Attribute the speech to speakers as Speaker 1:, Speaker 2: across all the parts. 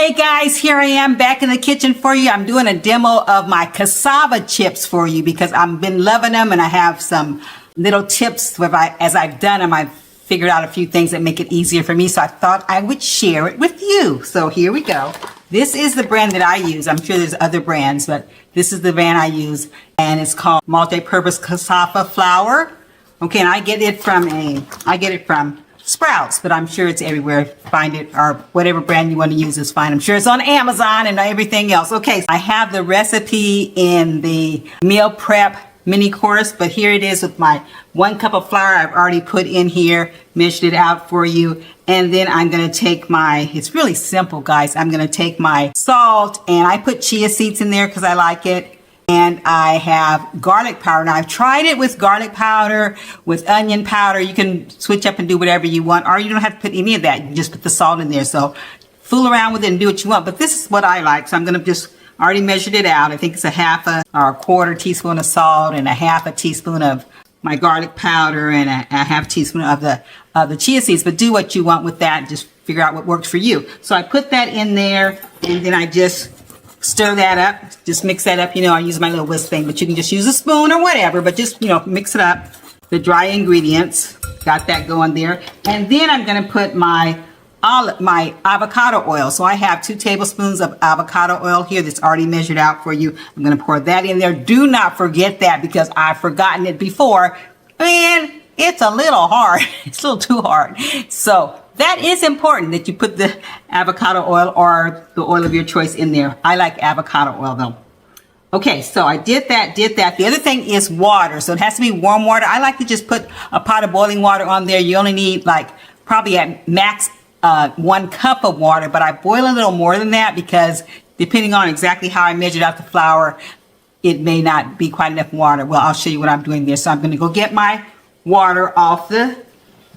Speaker 1: Hey guys, here I am back in the kitchen for you. I'm doing a demo of my cassava chips for you because I've been loving them, and I have some little tips as I've done them. I've figured out a few things that make it easier for me, so I thought I would share it with you. So here we go. This is the brand that I use. I'm sure there's other brands, but this is the brand I use, and it's called multi-purpose cassava flour. Okay, and I get it from Sprouts, but I'm sure it's everywhere. Find it, or whatever brand you want to use is fine. I'm sure it's on Amazon and everything else. Okay, I have the recipe in the meal prep mini course, but here it is with my 1 cup of flour I've already put in here, measured it out for you. And then I'm going to take it's really simple, guys. I'm going to take my salt, and I put chia seeds in there because I like it. And I have garlic powder. Now, I've tried it with garlic powder, with onion powder. You can switch up and do whatever you want, or you don't have to put any of that. You can just put the salt in there. So fool around with it and do what you want. But this is what I like. So I'm going to already measured it out. I think it's a quarter teaspoon of salt and a half a teaspoon of my garlic powder and a half teaspoon of the chia seeds. But do what you want with that. Just figure out what works for you. So I put that in there, and then I just stir that up, just mix that up. I use my little whisk thing, but you can just use a spoon or whatever, but just, mix it up. The dry ingredients, got that going there. And then I'm going to put my avocado oil. So I have 2 tablespoons of avocado oil here that's already measured out for you. I'm going to pour that in there. Do not forget that, because I've forgotten it before. Man, it's a little hard. It's a little too hard. So that is important that you put the avocado oil or the oil of your choice in there. I like avocado oil though. Okay, so I did that. The other thing is water. So it has to be warm water. I like to just put a pot of boiling water on there. You only need probably at max 1 cup of water, but I boil a little more than that because depending on exactly how I measured out the flour, it may not be quite enough water. Well, I'll show you what I'm doing there. So I'm going to go get my water off the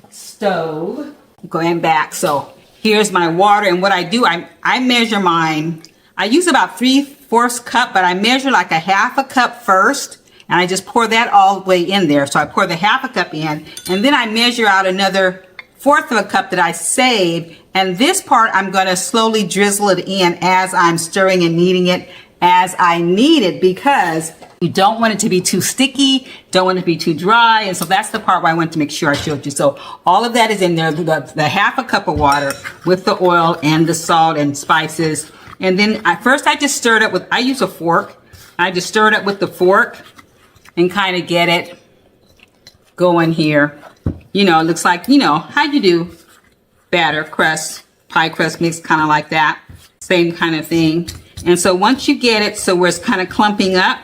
Speaker 1: stove. Going back, so here's my water, and what I do, I measure mine. I use about 3/4 cup, but I measure like a half a cup first, and I just pour that all the way in there. So I pour the half a cup in, and then I measure out another 1/4 of a cup that I saved, and this part I'm going to slowly drizzle it in as I'm stirring and kneading it as I need it, because you don't want it to be too sticky, don't want it to be too dry. And so that's the part where I want to make sure I showed you. So all of that is in there, the half a cup of water with the oil and the salt and spices. And then first I just stir it up I use a fork. I just stir it up with the fork and kind of get it going here. It looks like, how you do batter, crust, pie crust mix, kind of like that. Same kind of thing. And so once you get it so where it's kind of clumping up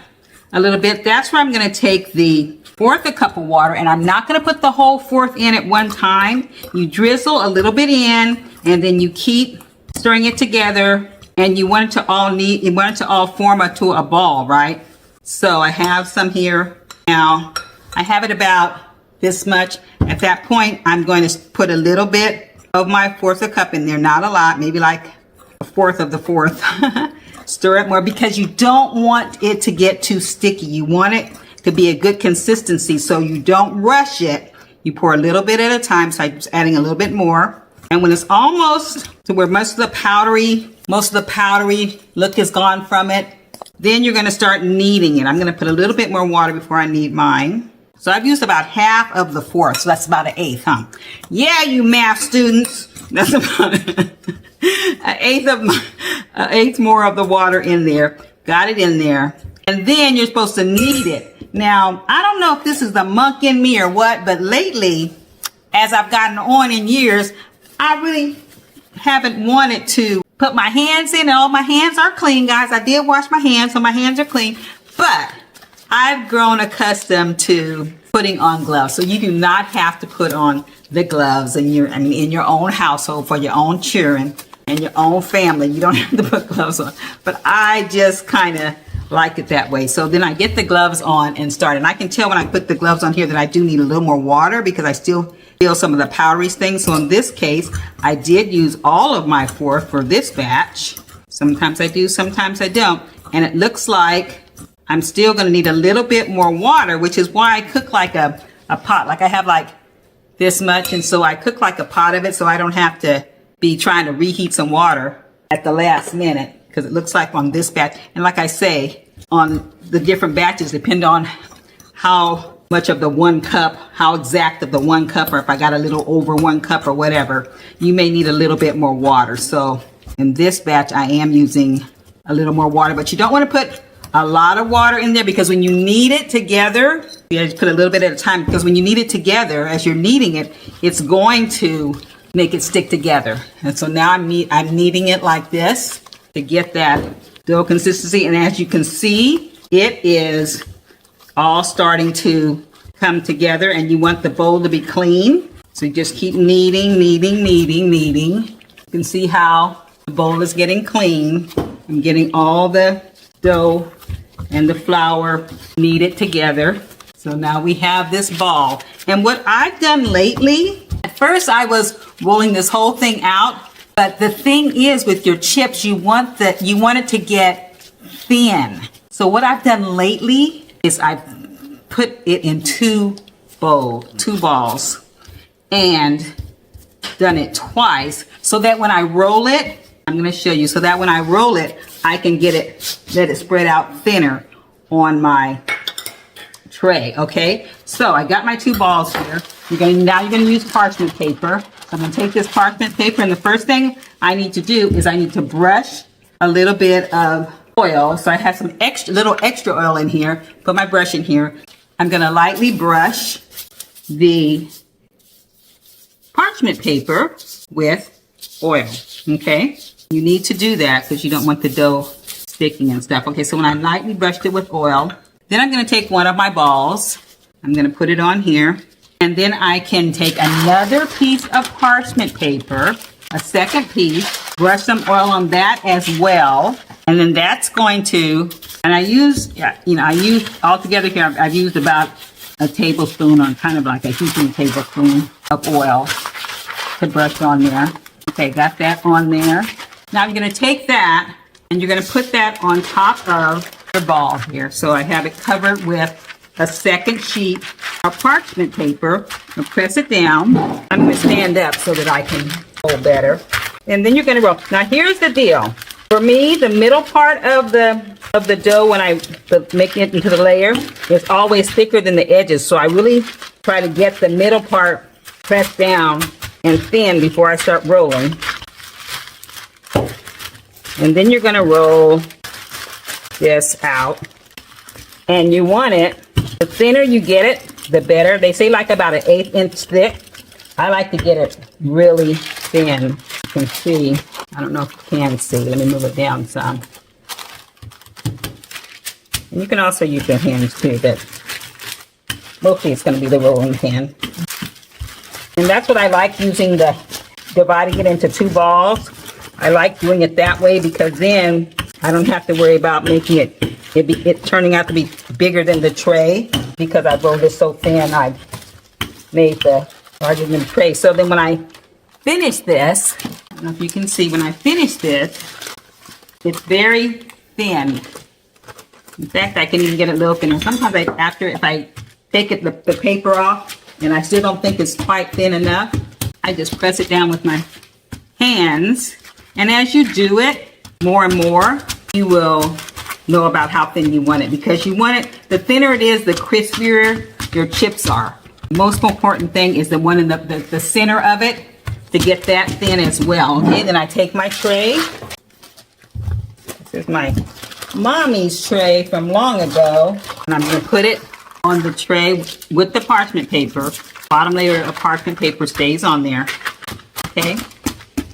Speaker 1: a little bit, that's where I'm going to take the 1/4 a cup of water, and I'm not going to put the whole 1/4 in at one time. You drizzle a little bit in, and then you keep stirring it together, and you want it to all form to a ball, right? So I have some here now. I have it about this much. At that point, I'm going to put a little bit of my 1/4 a cup in there, not a lot, maybe like 1/4 of the 1/4. Stir it more because you don't want it to get too sticky. You want it to be a good consistency, so you don't rush it. You pour a little bit at a time, so I'm just adding a little bit more. And when it's almost to where most of the powdery look is gone from it, then you're going to start kneading it. I'm going to put a little bit more water before I knead mine. So I've used about half of the 1/4, so that's about 1/8, huh? Yeah, you math students. That's about an eighth more of the water in there. Got it in there. And then you're supposed to knead it. Now, I don't know if this is the monk in me or what, but lately, as I've gotten on in years, I really haven't wanted to put my hands in, and all my hands are clean, guys. I did wash my hands, so my hands are clean, but I've grown accustomed to putting on gloves. So you do not have to put on the gloves in your own household for your own children and your own family. You don't have to put gloves on. But I just kind of like it that way. So then I get the gloves on and start. And I can tell when I put the gloves on here that I do need a little more water because I still feel some of the powdery things. So in this case, I did use all of my 1/4 for this batch. Sometimes I do, sometimes I don't. And it looks like I'm still going to need a little bit more water, which is why I cook like a pot. Like I have like this much, and so I cook like a pot of it so I don't have to be trying to reheat some water at the last minute because it looks like on this batch, and like I say, on the different batches depend on how much of the 1 cup, how exact of the 1 cup, or if I got a little over 1 cup or whatever, you may need a little bit more water. So in this batch, I am using a little more water, but you don't want to put a lot of water in there because when you knead it together, you have to put a little bit at a time because when you knead it together, as you're kneading it, it's going to make it stick together. And so now I'm kneading it like this to get that dough consistency. And as you can see, it is all starting to come together, and you want the bowl to be clean. So you just keep kneading, kneading, kneading, kneading. You can see how the bowl is getting clean. I'm getting all the dough and the flour kneaded together. So now we have this ball. And what I've done lately, at first I was rolling this whole thing out, but the thing is with your chips, you want it to get thin. So what I've done lately is I've put it in two balls, and done it twice so that when I roll it, I'm going to show you, so that when I roll it, I can let it spread out thinner on my tray, okay? So I got my 2 balls here. Now you're going to use parchment paper. So I'm going to take this parchment paper, and the first thing I need to do is I need to brush a little bit of oil. So I have some little extra oil in here. Put my brush in here. I'm going to lightly brush the parchment paper with oil, okay? You need to do that because you don't want the dough sticking and stuff. Okay, so when I lightly brushed it with oil, then I'm going to take one of my balls. I'm going to put it on here. And then I can take another piece of parchment paper, a second piece, brush some oil on that as well. And then that's going to, and I use altogether here, I've used about a tablespoon, or kind of like a heaping tablespoon of oil to brush on there. Okay, got that on there. Now I'm going to take that and you're going to put that on top of the ball here. So I have it covered with a second sheet of parchment paper. I'll press it down. I'm going to stand up so that I can hold better. And then you're going to roll. Now here's the deal. For me, the middle part of the dough, when I make it into the layer, is always thicker than the edges. So I really try to get the middle part pressed down and thin before I start rolling. And then you're going to roll this out. And you want it, the thinner you get it, the better. They say like about an 1/8 inch thick. I like to get it really thin. You can see. I don't know if you can see. Let me move it down some. And you can also use your hands too, but mostly it's going to be the rolling pin. And that's what I like using, dividing it into 2 balls. I like doing it that way because then I don't have to worry about making it turning out to be bigger than the tray, because I rolled it so thin I made the larger than the tray. So then when I finish this, I don't know if you can see, when I finish this, it's very thin. In fact, I can even get it a little thinner. Sometimes if I take the paper off and I still don't think it's quite thin enough, I just press it down with my hands. And as you do it more and more, you will know about how thin you want it, because you want it, the thinner it is, the crispier your chips are. The most important thing is the one in the center of it, to get that thin as well. Okay, then I take my tray. This is my mommy's tray from long ago, and I'm going to put it on the tray with the parchment paper. Bottom layer of parchment paper stays on there. Okay,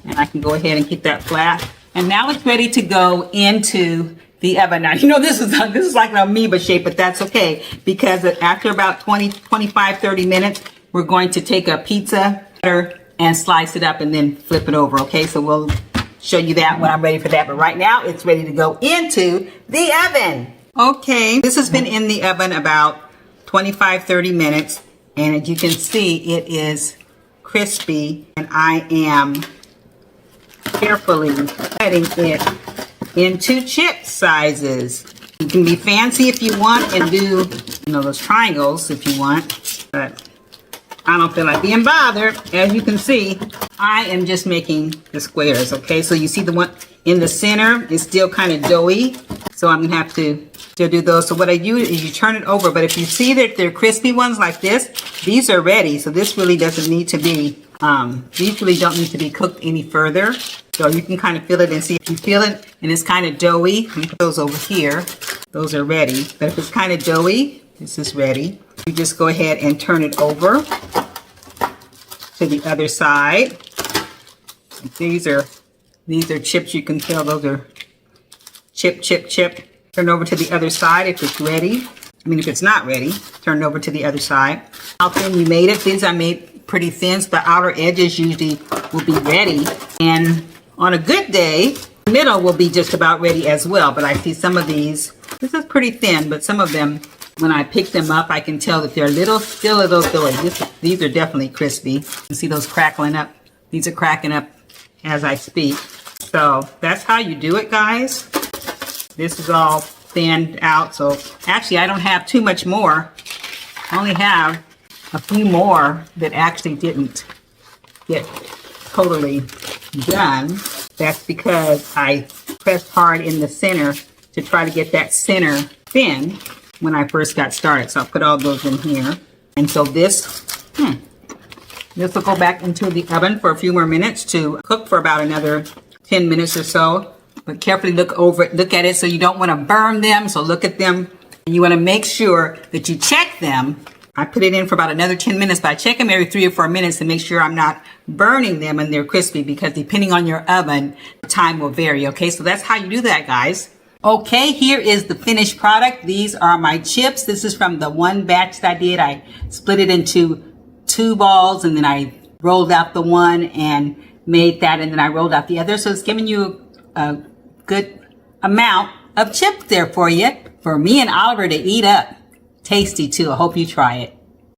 Speaker 1: and I can go ahead and keep that flat. And now it's ready to go into the oven. Now, you know, this is like an amoeba shape, but that's okay, because after about 25-30 minutes, we're going to take a pizza cutter and slice it up and then flip it over. Okay, so we'll show you that when I'm ready for that. But right now, it's ready to go into the oven. Okay, this has been in the oven about 25-30 minutes, and as you can see, it is crispy, and I am carefully cutting it into chip sizes. You can be fancy if you want and do, those triangles if you want, but I don't feel like being bothered. As you can see, I am just making the squares, okay? So you see the one in the center is still kind of doughy. So I'm gonna have to still do those. So what I do is you turn it over, but if you see that they're crispy ones like this, these are ready. So this really doesn't need to be, these really don't need to be cooked any further. So you can kind of feel it and see if you feel it and it's kind of doughy. Let me put those over here. Those are ready. But if it's kind of doughy, this is ready. You just go ahead and turn it over to the other side. These are chips. You can tell those are chip. Turn over to the other side if it's ready. I mean, if it's not ready, turn it over to the other side. How thin you made it. These I made pretty thin. So the outer edges usually will be ready. And on a good day, the middle will be just about ready as well. But I see some of these, this is pretty thin, but some of them, when I pick them up, I can tell that they're still a little doughy. These are definitely crispy. You can see those crackling up. These are cracking up as I speak. So that's how you do it, guys. This is all thinned out. So actually, I don't have too much more. I only have a few more that actually didn't get totally done. That's because I pressed hard in the center to try to get that center thin when I first got started. So I'll put all those in here. And so this will go back into the oven for a few more minutes to cook for about another 10 minutes or so. But carefully look over it, look at it, so you don't want to burn them. So look at them and you want to make sure that you check them. I put it in for about another 10 minutes, but I check them every 3 or 4 minutes to make sure I'm not burning them and they're crispy, because depending on your oven, the time will vary. Okay, so that's how you do that, guys. Okay, here is the finished product. These are my chips. This is from the one batch that I did. I split it into 2 balls and then I rolled out the one and made that, and then I rolled out the other. So it's giving you a good amount of chips there for you, for me and Oliver to eat up. Tasty too. I hope you try it.